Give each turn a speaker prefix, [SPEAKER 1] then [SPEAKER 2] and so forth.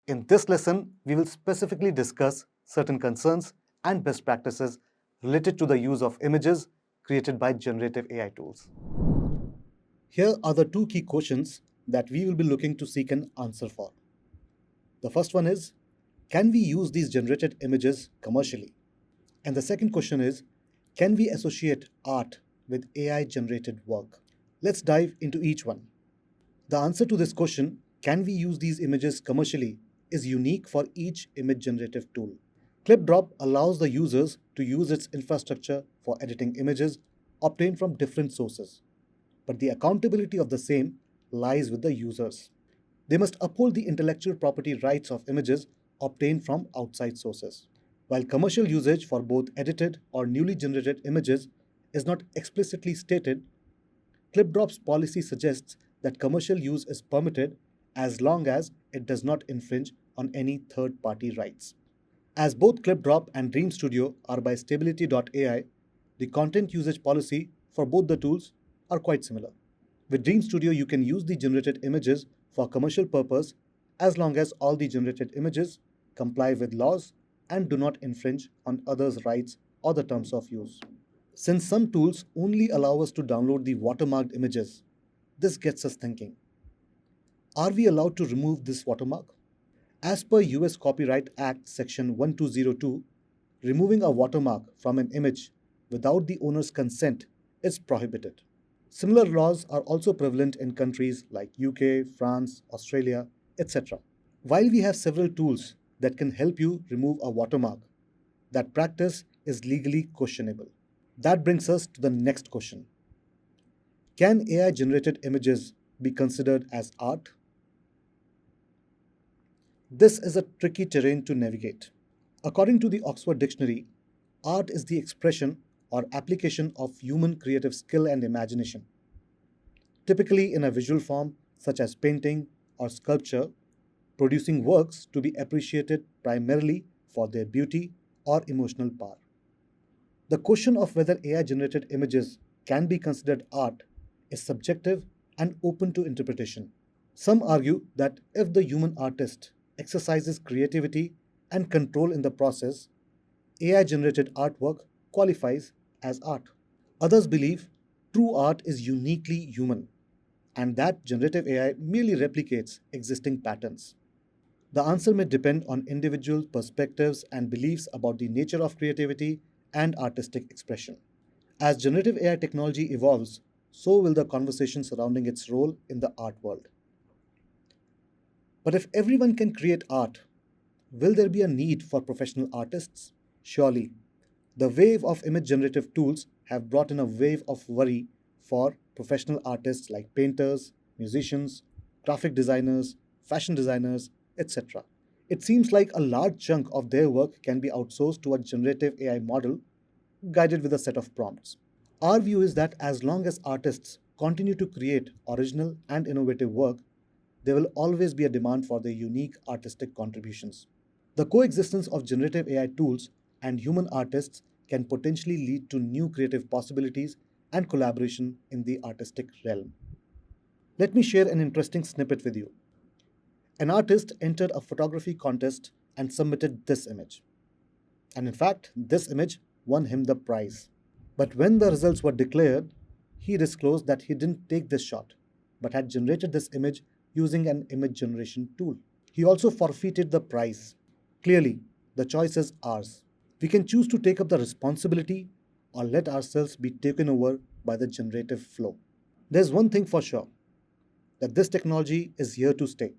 [SPEAKER 1] In this lesson, we will specifically discuss certain concerns and best practices related to the use of images created by generative AI tools. Here are the two key questions that we will be looking to seek an answer for. The first one is, can we use these generated images commercially? And the second question is, can we associate art with AI-generated work? Let's dive into each one. The answer to this question, can we use these images commercially, is unique for each image-generative tool. ClipDrop allows the users to use its infrastructure for editing images obtained from different sources, but the accountability of the same lies with the users. They must uphold the intellectual property rights of images obtained from outside sources. While commercial usage for both edited or newly generated images is not explicitly stated, ClipDrop's policy suggests that commercial use is permitted as long as it does not infringe on any third-party rights. As both ClipDrop and Dream Studio are by Stability.ai, the content usage policy for both the tools are quite similar. With Dream Studio, you can use the generated images for commercial purpose as long as all the generated images comply with laws and do not infringe on others' rights or the terms of use. Since some tools only allow us to download the watermarked images, this gets us thinking. Are we allowed to remove this watermark? As per US Copyright Act Section 1202, removing a watermark from an image without the owner's consent is prohibited. Similar laws are also prevalent in countries like UK, France, Australia, etc. While we have several tools that can help you remove a watermark, that practice is legally questionable. That brings us to the next question. Can AI-generated images be considered as art? This is a tricky terrain to navigate. According to the Oxford Dictionary, art is the expression or application of human creative skill and imagination, typically in a visual form such as painting or sculpture, producing works to be appreciated primarily for their beauty or emotional power. The question of whether AI-generated images can be considered art is subjective and open to interpretation. Some argue that if the human artist exercises creativity and control in the process, AI-generated artwork qualifies as art. Others believe true art is uniquely human and that generative AI merely replicates existing patterns. The answer may depend on individual perspectives and beliefs about the nature of creativity and artistic expression. As generative AI technology evolves, so will the conversation surrounding its role in the art world. But if everyone can create art, will there be a need for professional artists? Surely. The wave of image generative tools have brought in a wave of worry for professional artists like painters, musicians, graphic designers, fashion designers, etc. It seems like a large chunk of their work can be outsourced to a generative AI model guided with a set of prompts. Our view is that as long as artists continue to create original and innovative work, there will always be a demand for their unique artistic contributions. The coexistence of generative AI tools and human artists can potentially lead to new creative possibilities and collaboration in the artistic realm. Let me share an interesting snippet with you. An artist entered a photography contest and submitted this image. And in fact, this image won him the prize. But when the results were declared, he disclosed that he didn't take this shot, but had generated this image using an image generation tool. He also forfeited the prize. Clearly, the choice is ours. We can choose to take up the responsibility or let ourselves be taken over by the generative flow. There's one thing for sure, that this technology is here to stay.